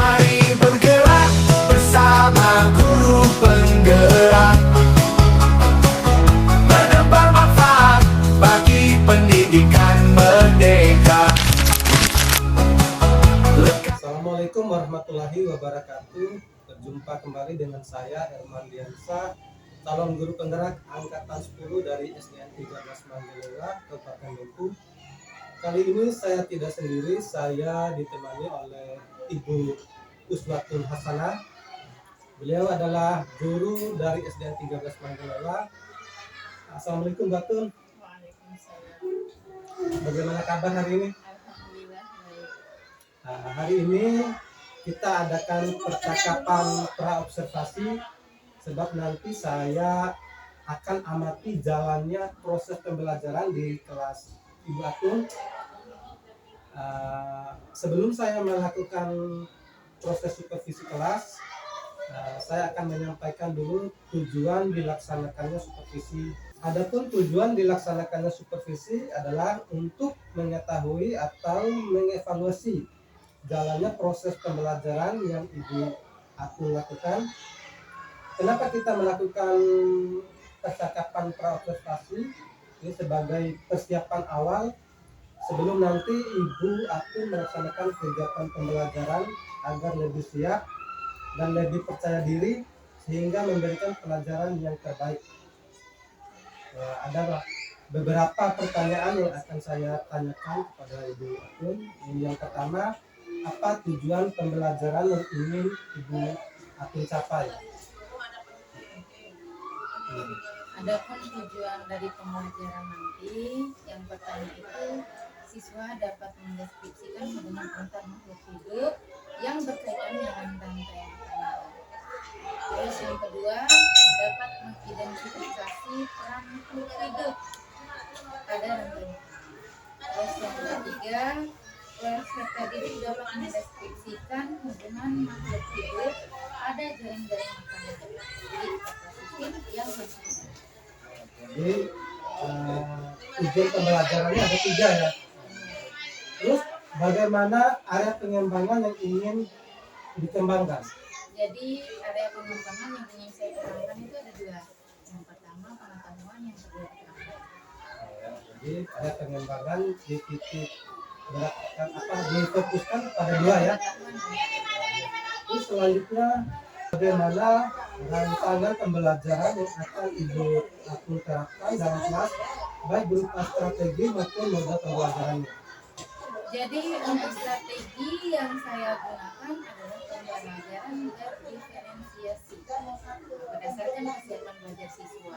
Mari bergerak bersama guru penggerak, menebar manfaat bagi pendidikan merdeka. Assalamualaikum warahmatullahi wabarakatuh. Berjumpa kembali dengan saya Herman Diansa, calon guru penggerak angkatan 10 dari SDN 13 Manggalela, Kabupaten Bengkulu. Kali ini saya tidak sendiri, saya ditemani oleh Ibu Uswatun Hasanah. Beliau adalah guru dari SDN 13 Manggalela. Assalamualaikum Mbak Tun. Waalaikumsalam. Bagaimana kabar hari ini? Alhamdulillah baik. Hari ini kita adakan percakapan praobservasi, sebab nanti saya akan amati jalannya proses pembelajaran di kelas Ibu Atun. Sebelum saya melakukan proses supervisi kelas, saya akan menyampaikan dulu tujuan dilaksanakannya supervisi. Adapun tujuan dilaksanakannya supervisi adalah untuk mengetahui atau mengevaluasi jalannya proses pembelajaran yang Ibu Atun lakukan. Kenapa kita melakukan percakapan praobservasi? Ini sebagai persiapan awal sebelum nanti Ibu Atun melaksanakan kegiatan pembelajaran agar lebih siap dan lebih percaya diri sehingga memberikan pelajaran yang terbaik. Ada beberapa pertanyaan yang akan saya tanyakan kepada Ibu Atun. Yang pertama, apa tujuan pembelajaran yang ingin Ibu Atun capai? Adapun tujuan dari pembelajaran nanti, yang pertama itu siswa dapat mendeskripsikan hubungan antar makhluk hidup yang berkaitan dengan rangkaian makanan. Terus yang kedua, dapat mengidentifikasi peran makhluk hidup pada rangkaian makanan. Terus yang ketiga, peserta didik dapat mendeskripsikan hubungan makhluk hidup pada jaring-jaring makanan. Jadi yang bersifat. Jadi tujuan pembelajarannya ada 3 ya. Terus bagaimana area pengembangan yang ingin dikembangkan? Jadi area pengembangan yang ingin saya kembangkan itu ada 2. Yang pertama pengetahuan, yang kedua keterampilan. Jadi area pengembangan di titik difokuskan pada 2 ya. Terus selanjutnya bagaimana rancangan pembelajaran yang akan Ibu Atun terapkan dalam kelas, baik berupa strategi maupun modal pembelajarannya. Jadi untuk strategi yang saya gunakan adalah pembelajaran berdiferensiasi berdasarkan kesiapan belajar siswa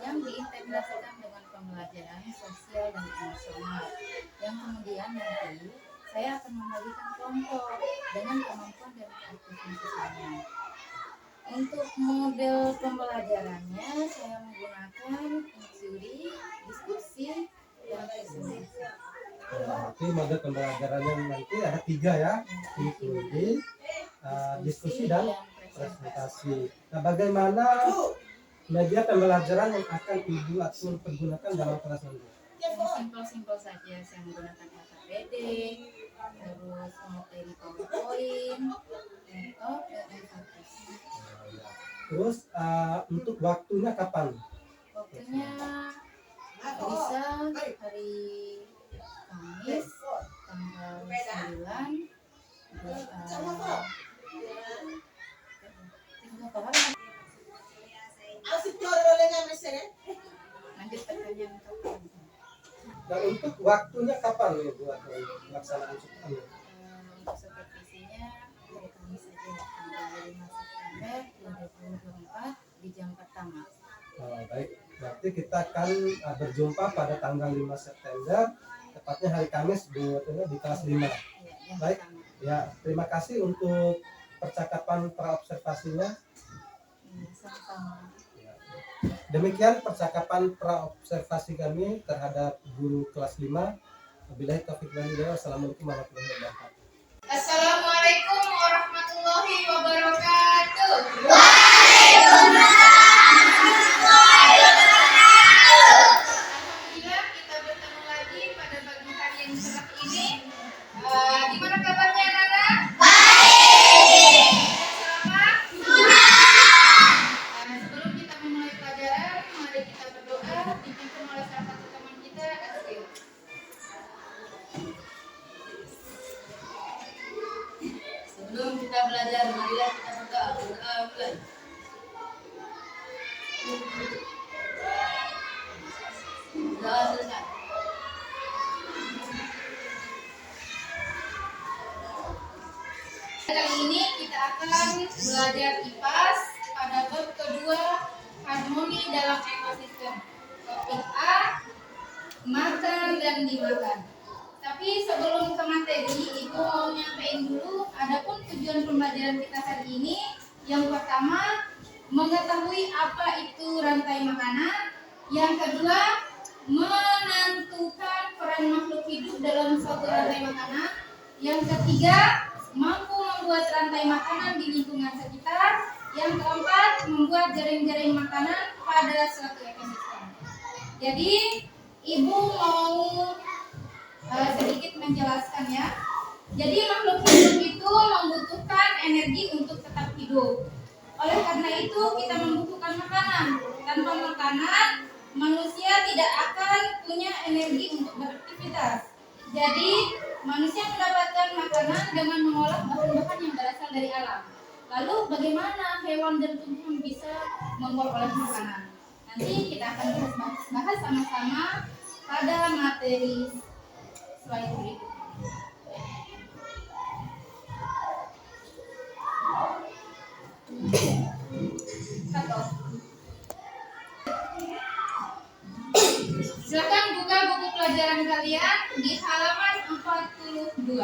yang diintegrasikan dengan pembelajaran sosial dan emosional, yang kemudian nanti saya akan membagikan kelompok dengan kemampuan dan keaktifan siswanya. Untuk model pembelajarannya saya menggunakan teori, diskusi, dan presentasi. Nanti mode pembelajarannya nanti ada 3 ya, teori, diskusi dan presentasi. Nah, bagaimana media pembelajaran yang akan Ibu Atun pergunakan dalam kelas nanti? Simpel-simpel saja, saya menggunakan LKPD, terus materi PowerPoint, laptop, dan infografis. Terus untuk waktunya kapan? Waktunya bisa hari Kamis tanggal 9. Terus lanjut pertanyaan kapan? Dan untuk waktunya kapan nih buat pelaksanaan supervisi? Untuk supervisinya hari Kamis saja tanggal 5 September 2024 di jam pertama. Baik, berarti kita akan berjumpa pada tanggal 5 September, tepatnya hari Kamis di kelas 5. Baik, ya terima kasih untuk percakapan praobservasinya. Sama-sama. Demikian percakapan praobservasi kami terhadap guru kelas 5. Wabillahi taufiq wal hidayah. Wassalamualaikum warahmatullahi wabarakatuh. Assalamualaikum warahmatullahi wabarakatuh. Alhamdulillah kita bertemu lagi pada pagi hari yang cerah ini. Gimana kabarnya anak-anak? Baik. kita belajar. Marilah kita berdoa. Amin. Doa selesai. Kali ini kita akan belajar IPAS pada bab kedua, harmoni dalam ekosistem. Topik A, makan dan dimakan. Tapi sebelum ke materi, Ibu mau nyampein dulu adapun tujuan pembelajaran kita hari ini. Yang pertama, mengetahui apa itu rantai makanan. Yang kedua, menentukan peran makhluk hidup dalam suatu rantai makanan. Yang ketiga, mampu membuat rantai makanan di lingkungan sekitar. Yang keempat, membuat jaring-jaring makanan pada suatu ekosistem. Jadi, Ibu mau sedikit menjelaskan ya. Jadi makhluk hidup itu membutuhkan energi untuk tetap hidup. Oleh karena itu kita membutuhkan makanan. Tanpa makanan, manusia tidak akan punya energi untuk beraktivitas. Jadi manusia mendapatkan makanan dengan mengolah bahan-bahan yang berasal dari alam. Lalu bagaimana hewan dan tumbuhan bisa memperoleh makanan? Nanti kita akan bahas sama-sama pada materi slide berikutnya. Silakan buka buku pelajaran kalian di halaman 42.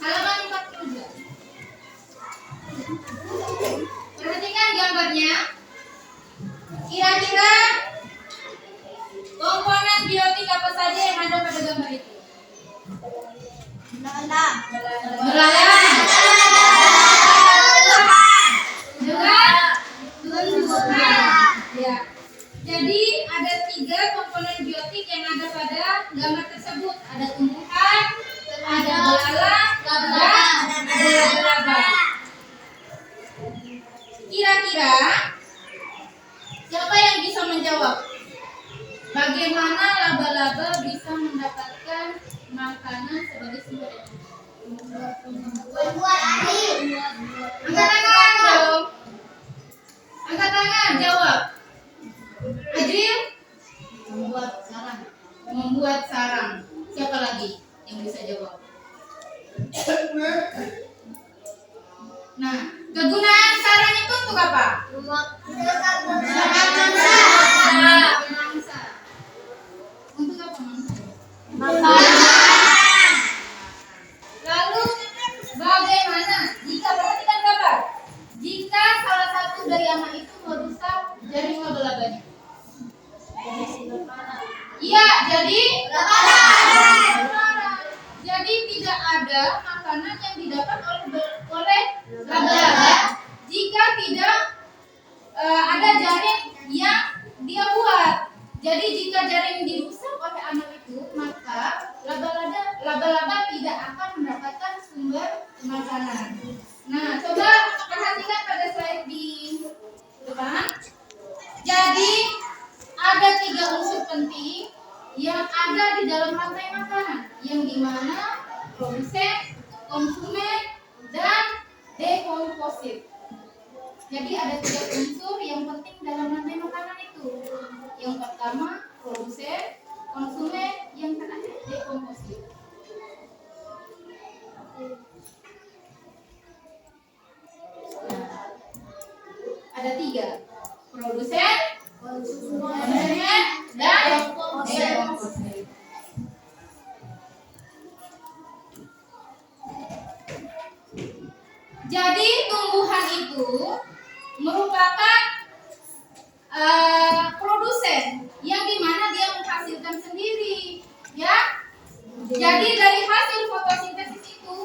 Halaman 42. Perhatikan gambarnya. Kira-kira komponen biotik apa saja yang ada pada gambar itu? Belalang. Ya. Jadi ada 3 komponen biotik yang ada pada gambar tersebut. Ada tumbuhan, ada belalang, dan ada laba-laba. Kira-kira siapa yang bisa menjawab? Bagaimana laba-laba bisa mendapatkan makanan sebagai sumber energi? Angkat tangan dong. Angkat tangan, jawab. Adril? Membuat sarang. Siapa lagi yang bisa jawab? Nah, kegunaan sarang itu untuk apa? Mangsa. Untuk apa mangsa? Lalu bagaimana jika perhatikan gambar? Jika salah satu dari anak itu merusak jaring laba-labanya? Iya, jadi jadi tidak ada makanan yang didapat oleh laba-laba jika tidak ada jaring yang dia buat. Jadi jika jaring dirusak oleh anak itu, maka laba-laba tidak akan mendapatkan sumber makanan. Nah, coba perhatikan pada slide di depan. Jadi ada 3 unsur penting yang ada di dalam rantai makanan, yang dimana produsen, konsumen, dan dekomposit. Jadi ada 3 unsur yang penting dalam rantai makanan itu. Yang pertama produsen, konsumen, yang terakhir dekomposit. Nah, ada 3, produsen, konsumen, dan dekomposit. Jadi tumbuhan itu merupakan produsen yang dimana dia menghasilkan sendiri, ya. Jadi dari hasil fotosintesis itu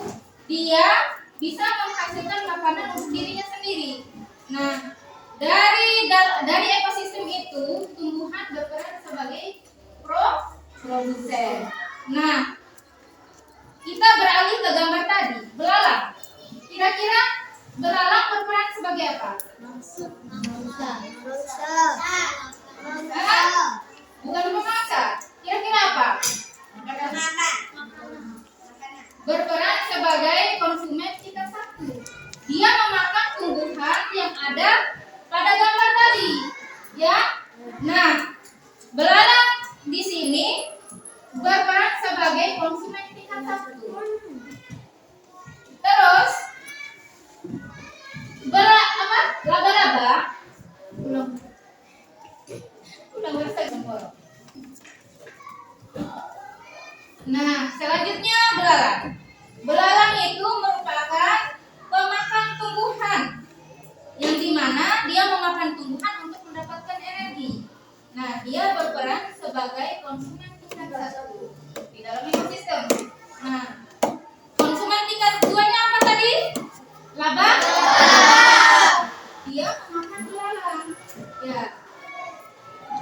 dia bisa menghasilkan makanan untuk dirinya sendiri. Nah, dari ekosistem itu tumbuhan berperan sebagai produsen. Nah, kita beralih ke gambar tadi, belalang. Kira-kira belalang berperan sebagai apa? Bukan pemangsa. Kira-kira apa? Berperan sebagai konsumen tingkat 1. Dia memakan tumbuhan yang ada pada gambar tadi, ya. Nah, belalang di sini berperan sebagai konsumen tingkat 1. Terus laba-laba ulang selesai semua. Nah, selanjutnya belalang. Belalang itu merupakan pemakan tumbuhan, yang dimana dia memakan tumbuhan untuk mendapatkan energi. Nah, dia berperan sebagai konsumen tingkat 1 di dalam ekosistem. Nah, konsumen tingkat 2-nya apa tadi? Laba? Dia memakan belalang. Ya.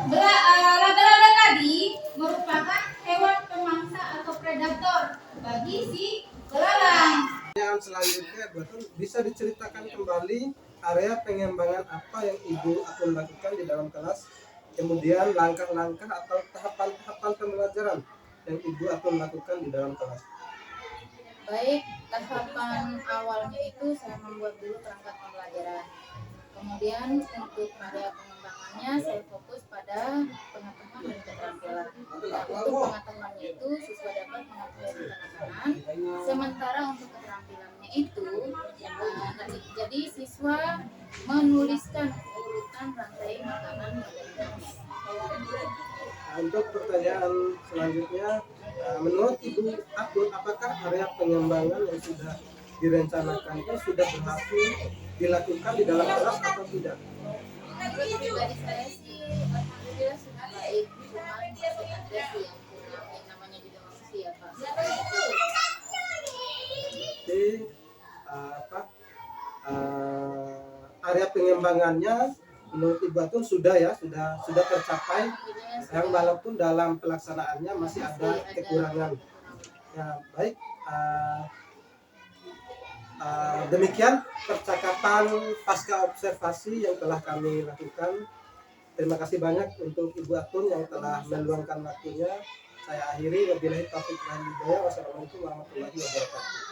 Laba-laba tadi merupakan hewan pemangsa atau predator bagi si belalang. Yang selanjutnya betul bisa diceritakan kembali area pengembangan apa yang Ibu akan lakukan di dalam kelas, kemudian langkah-langkah atau tahapan-tahapan pembelajaran yang Ibu akan lakukan di dalam kelas. Baik, tahapan awalnya itu saya membuat dulu perangkat pembelajaran. Kemudian untuk area pengembangannya saya fokus pada pengetahuan dan keterampilan. Nah, untuk pengetahuannya itu siswa dapat mengetahui makanan, sementara untuk keterampilannya itu jadi siswa menuliskan urutan rantai makanan pada internet. Nah, untuk pertanyaan selanjutnya, menurut Ibu Atun, apakah area pengembangan yang sudah direncanakan itu sudah berhasil dilakukan di dalam kelas atau tidak? Menurut pribadi saya sih alhamdulillah sudah baik, cuma masih ada sih yang kurang, yang namanya juga manusia Pak. Jadi area pengembangannya menurut Ibu Atun sudah tercapai, yang walaupun dalam pelaksanaannya masih ada kekurangan. Ya, baik. Demikian percakapan pasca observasi yang telah kami lakukan. Terima kasih banyak untuk Ibu Atun yang telah meluangkan waktunya. Saya akhiri, wabillahi taufiq wal hidayah. Wassalamualaikum warahmatullahi wabarakatuh.